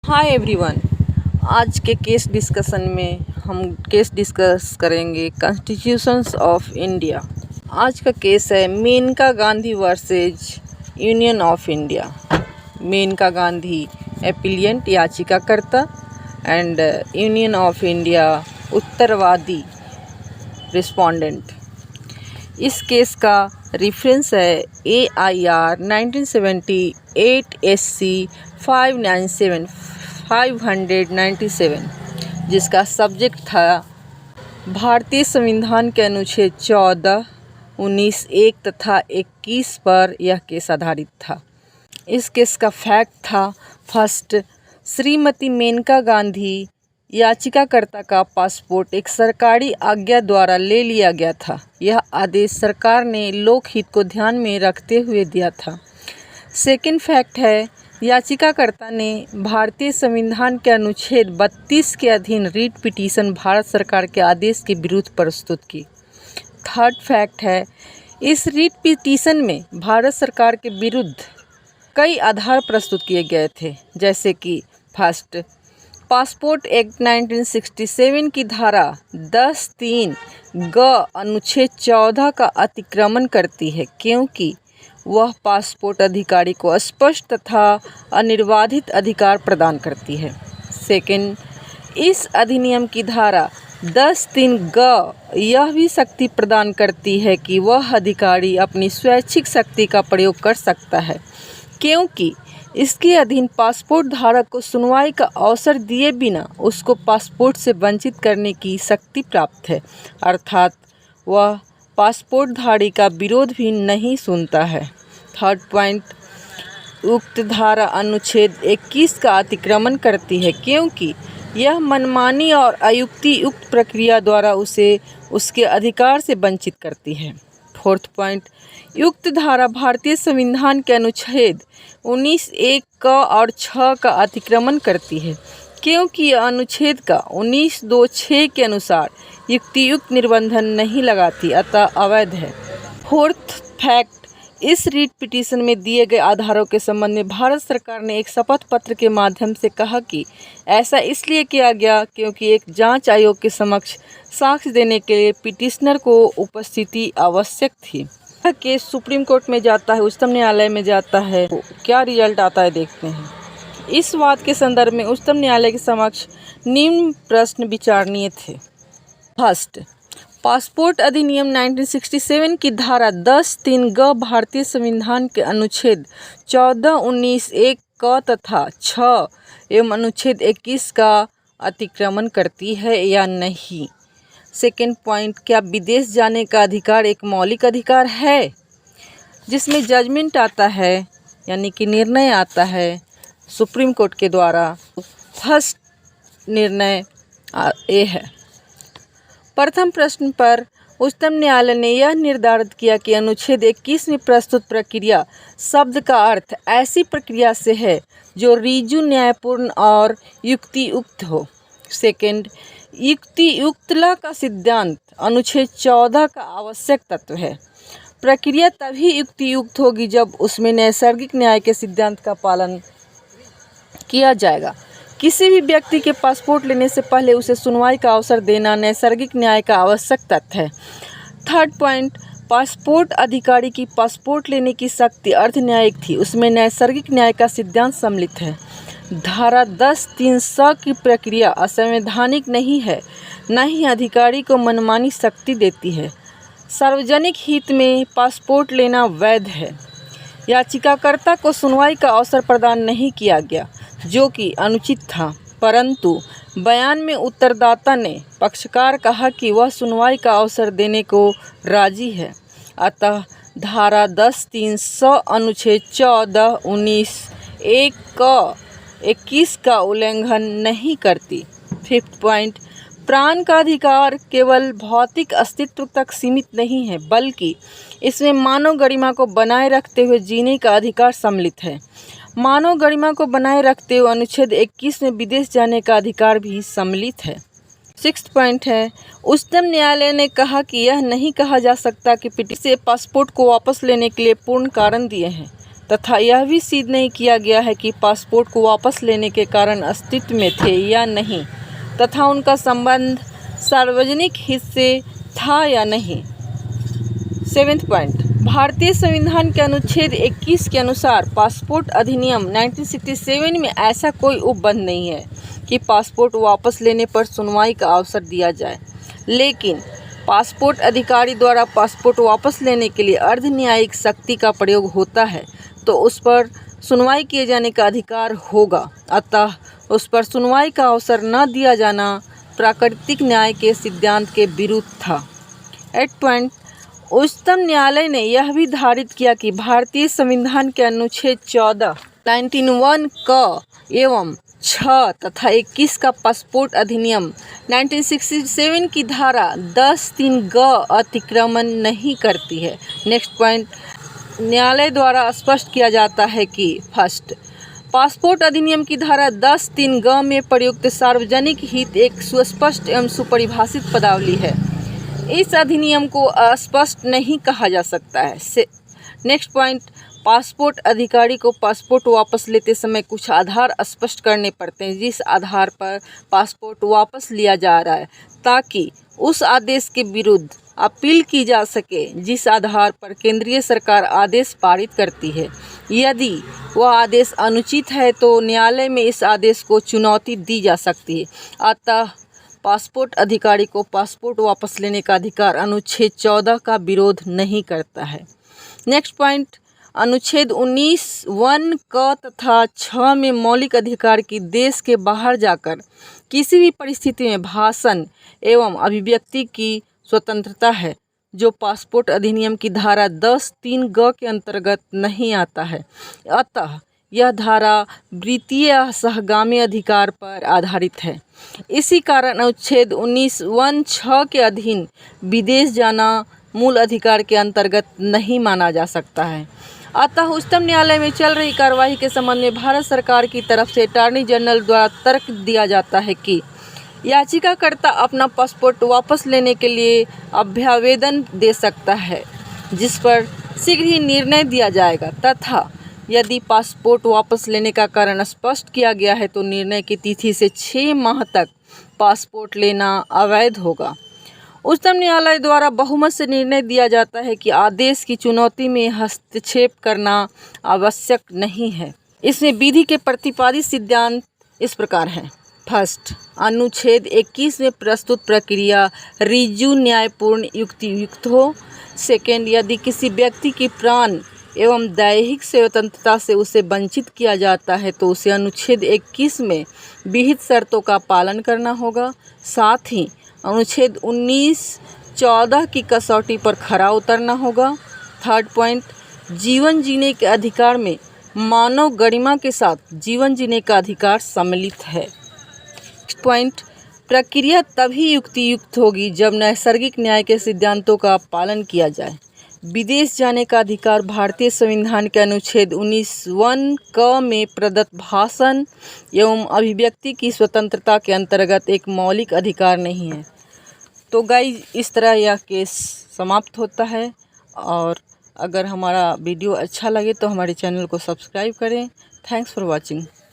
Hi everyone. आज के case discussion में हम केस डिस्कस करेंगे कॉन्स्टिट्यूशंस ऑफ इंडिया। आज का केस है Maneka Gandhi versus union of India. Maneka Gandhi appellant याचिकाकर्ता एंड यूनियन ऑफ इंडिया उत्तरवादी रिस्पोंडेंट। इस केस का रेफरेंस है AIR 1978 SC 597 जिसका सब्जेक्ट था भारतीय संविधान के अनुच्छेद 14, 19, 1 तथा 21 पर यह केस आधारित था। इस केस का फैक्ट था, फर्स्ट, श्रीमती मेनका गांधी याचिकाकर्ता का पासपोर्ट एक सरकारी आज्ञा द्वारा ले लिया गया था। यह आदेश सरकार ने लोकहित को ध्यान में रखते हुए दिया था। सेकंड फैक्ट है, याचिकाकर्ता ने भारतीय संविधान के अनुच्छेद 32 के अधीन रीट पिटीशन भारत सरकार के आदेश के विरुद्ध प्रस्तुत की। थर्ड फैक्ट है, इस रीट पिटीशन में भारत सरकार के विरुद्ध कई आधार प्रस्तुत किए गए थे, जैसे कि फर्स्ट, पासपोर्ट एक्ट 1967 की धारा 10(3) ग अनुच्छेद 14 का अतिक्रमण करती है, क्योंकि वह पासपोर्ट अधिकारी को स्पष्ट तथा अनिर्बाधित अधिकार प्रदान करती है। सेकंड, इस अधिनियम की धारा 10(3) ग यह भी शक्ति प्रदान करती है कि वह अधिकारी अपनी स्वैच्छिक शक्ति का प्रयोग कर सकता है, क्योंकि इसके अधीन पासपोर्ट धारक को सुनवाई का अवसर दिए बिना उसको पासपोर्ट से वंचित करने की शक्ति प्राप्त है, अर्थात वह पासपोर्टधारी का विरोध भी नहीं सुनता है। थर्ड पॉइंट, उक्त धारा अनुच्छेद 21 का अतिक्रमण करती है, क्योंकि यह मनमानी और अयुक्तियुक्त प्रक्रिया द्वारा उसे उसके अधिकार से वंचित करती है। फोर्थ पॉइंट, युक्त धारा भारतीय संविधान के अनुच्छेद 19, 1 क और 6 का अतिक्रमण करती है, क्योंकि यह अनुच्छेद का 19, 2, 6 के अनुसार युक्तियुक्त निर्बंधन नहीं लगाती, अतः अवैध है। फोर्थ फैक्ट, इस रीट पिटीशन में दिए गए आधारों के संबंध में भारत सरकार ने एक शपथ पत्र के माध्यम से कहा कि ऐसा इसलिए किया गया क्योंकि एक जांच आयोग के समक्ष साक्ष्य देने के लिए पिटिशनर को उपस्थिति आवश्यक थी। यह केस सुप्रीम कोर्ट में जाता है, उच्चतम न्यायालय में जाता है, तो क्या रिजल्ट आता है देखते हैं। इस वाद के संदर्भ में उच्चतम न्यायालय के समक्ष निम्न प्रश्न विचारणीय थे। फर्स्ट, पासपोर्ट अधिनियम 1967 की धारा 10(3) ग भारतीय संविधान के अनुच्छेद 14, 19, 1 क तथा 6 एवं अनुच्छेद 21 का अतिक्रमण करती है या नहीं। सेकेंड पॉइंट, क्या विदेश जाने का अधिकार एक मौलिक अधिकार है जिसमें जजमेंट आता है, यानी कि निर्णय आता है सुप्रीम कोर्ट के द्वारा। फर्स्ट निर्णय ए है। प्रथम प्रश्न पर उच्चतम न्यायालय ने यह निर्धारित किया कि अनुच्छेद 21 में प्रस्तुत प्रक्रिया शब्द का अर्थ ऐसी प्रक्रिया से है जो ऋजु, न्यायपूर्ण और युक्तियुक्त हो। सेकंड, युक्तियुक्तता का सिद्धांत अनुच्छेद 14 का आवश्यक तत्व है। प्रक्रिया तभी युक्तियुक्त होगी जब उसमें नैसर्गिक न्याय के सिद्धांत का पालन किया जाएगा। किसी भी व्यक्ति के पासपोर्ट लेने से पहले उसे सुनवाई का अवसर देना नैसर्गिक न्याय का आवश्यक तथ्य है। थर्ड पॉइंट, पासपोर्ट अधिकारी की पासपोर्ट लेने की शक्ति अर्ध न्यायिक थी, उसमें नैसर्गिक न्याय का सिद्धांत सम्मिलित है। धारा 10(3) स की प्रक्रिया असंवैधानिक नहीं है, न ही अधिकारी को मनमानी शक्ति देती है। सार्वजनिक हित में पासपोर्ट लेना वैध है। याचिकाकर्ता को सुनवाई का अवसर प्रदान नहीं किया गया, जो कि अनुचित था, परंतु बयान में उत्तरदाता ने पक्षकार कहा कि वह सुनवाई का अवसर देने को राजी है, अतः धारा 10(3) स अनुच्छेद 14, 19, 1 क 21 का उल्लंघन नहीं करती। फिफ्थ पॉइंट, प्राण का अधिकार केवल भौतिक अस्तित्व तक सीमित नहीं है, बल्कि इसमें मानव गरिमा को बनाए रखते हुए जीने का अधिकार सम्मिलित है। मानव गरिमा को बनाए रखते हुए अनुच्छेद 21 में विदेश जाने का अधिकार भी सम्मिलित है। सिक्स्थ पॉइंट है, उच्चतम न्यायालय ने कहा कि यह नहीं कहा जा सकता कि पिटिशन से पासपोर्ट को वापस लेने के लिए पूर्ण कारण दिए हैं। तथा यह भी सिद्ध नहीं किया गया है कि पासपोर्ट को वापस लेने के कारण अस्तित्व में थे या नहीं तथा उनका संबंध सार्वजनिक हित से था या नहीं। 7वां पॉइंट, भारतीय संविधान के अनुच्छेद 21 के अनुसार पासपोर्ट अधिनियम 1967 में ऐसा कोई उपबंध नहीं है कि पासपोर्ट वापस लेने पर सुनवाई का अवसर दिया जाए, लेकिन पासपोर्ट अधिकारी द्वारा पासपोर्ट वापस लेने के लिए अर्ध न्यायिक शक्ति का प्रयोग होता है तो उस पर सुनवाई किए जाने का अधिकार होगा। अतः उस पर सुनवाई का अवसर न दिया जाना प्राकृतिक न्याय के सिद्धांत के विरुद्ध था। 8 पॉइंट, उच्चतम न्यायालय ने यह भी धारित किया कि भारतीय संविधान के अनुच्छेद 14, 19(1) क एवं 6 तथा 21 का पासपोर्ट अधिनियम 1967 की धारा 10(3) ग अतिक्रमण नहीं करती है। नेक्स्ट पॉइंट, न्यायालय द्वारा स्पष्ट किया जाता है कि फर्स्ट, पासपोर्ट अधिनियम की धारा 10(3) ग में प्रयुक्त सार्वजनिक हित एक सुस्पष्ट एवं सुपरिभाषित पदावली है। इस अधिनियम को अस्पष्ट नहीं कहा जा सकता है। नेक्स्ट पॉइंट, पासपोर्ट अधिकारी को पासपोर्ट वापस लेते समय कुछ आधार स्पष्ट करने पड़ते हैं जिस आधार पर पासपोर्ट वापस लिया जा रहा है, ताकि उस आदेश के विरुद्ध अपील की जा सके जिस आधार पर केंद्रीय सरकार आदेश पारित करती है। यदि वह आदेश अनुचित है तो न्यायालय में इस आदेश को चुनौती दी जा सकती है। अतः पासपोर्ट अधिकारी को पासपोर्ट वापस लेने का अधिकार अनुच्छेद 14 का विरोध नहीं करता है। नेक्स्ट पॉइंट, अनुच्छेद 19(1) क तथा 6 में मौलिक अधिकार की देश के बाहर जाकर किसी भी परिस्थिति में भाषण एवं अभिव्यक्ति की स्वतंत्रता है, जो पासपोर्ट अधिनियम की धारा 10(3) ग के अंतर्गत नहीं आता है। अतः यह धारा वृत्तीय सहगामी अधिकार पर आधारित है। इसी कारण अनुच्छेद 19(1) 6 के अधीन विदेश जाना मूल अधिकार के अंतर्गत नहीं माना जा सकता है। अतः उच्चतम न्यायालय में चल रही कार्यवाही के संबंध में भारत सरकार की तरफ से अटॉर्नी जनरल द्वारा तर्क दिया जाता है कि याचिकाकर्ता अपना पासपोर्ट वापस लेने के लिए अभ्यावेदन दे सकता है, जिस पर शीघ्र ही निर्णय दिया जाएगा तथा यदि पासपोर्ट वापस लेने का कारण स्पष्ट किया गया है तो निर्णय की तिथि से 6 माह तक पासपोर्ट लेना अवैध होगा। उच्चतम न्यायालय द्वारा बहुमत से निर्णय दिया जाता है कि आदेश की चुनौती में हस्तक्षेप करना आवश्यक नहीं है। इसमें विधि के प्रतिपादित सिद्धांत इस प्रकार हैं। फर्स्ट, अनुच्छेद 21 में प्रस्तुत प्रक्रिया ऋजु, न्यायपूर्ण, युक्तियुक्त हो। सेकेंड, यदि किसी व्यक्ति की प्राण एवं दैहिक स्वतंत्रता से उसे वंचित किया जाता है तो उसे अनुच्छेद 21 में विहित शर्तों का पालन करना होगा। साथ ही अनुच्छेद 19(14) की कसौटी पर खरा उतरना होगा। थर्ड पॉइंट, जीवन जीने के अधिकार में मानव गरिमा के साथ जीवन जीने का अधिकार सम्मिलित है। नेक्स्ट पॉइंट, प्रक्रिया तभी युक्तियुक्त होगी जब नैसर्गिक न्याय के सिद्धांतों का पालन किया जाए। विदेश जाने का अधिकार भारतीय संविधान के अनुच्छेद 19(1) क में प्रदत्त भाषण एवं अभिव्यक्ति की स्वतंत्रता के अंतर्गत एक मौलिक अधिकार नहीं है। तो गाइस, इस तरह यह केस समाप्त होता है। और अगर हमारा वीडियो अच्छा लगे तो हमारे चैनल को सब्सक्राइब करें। Thanks for watching.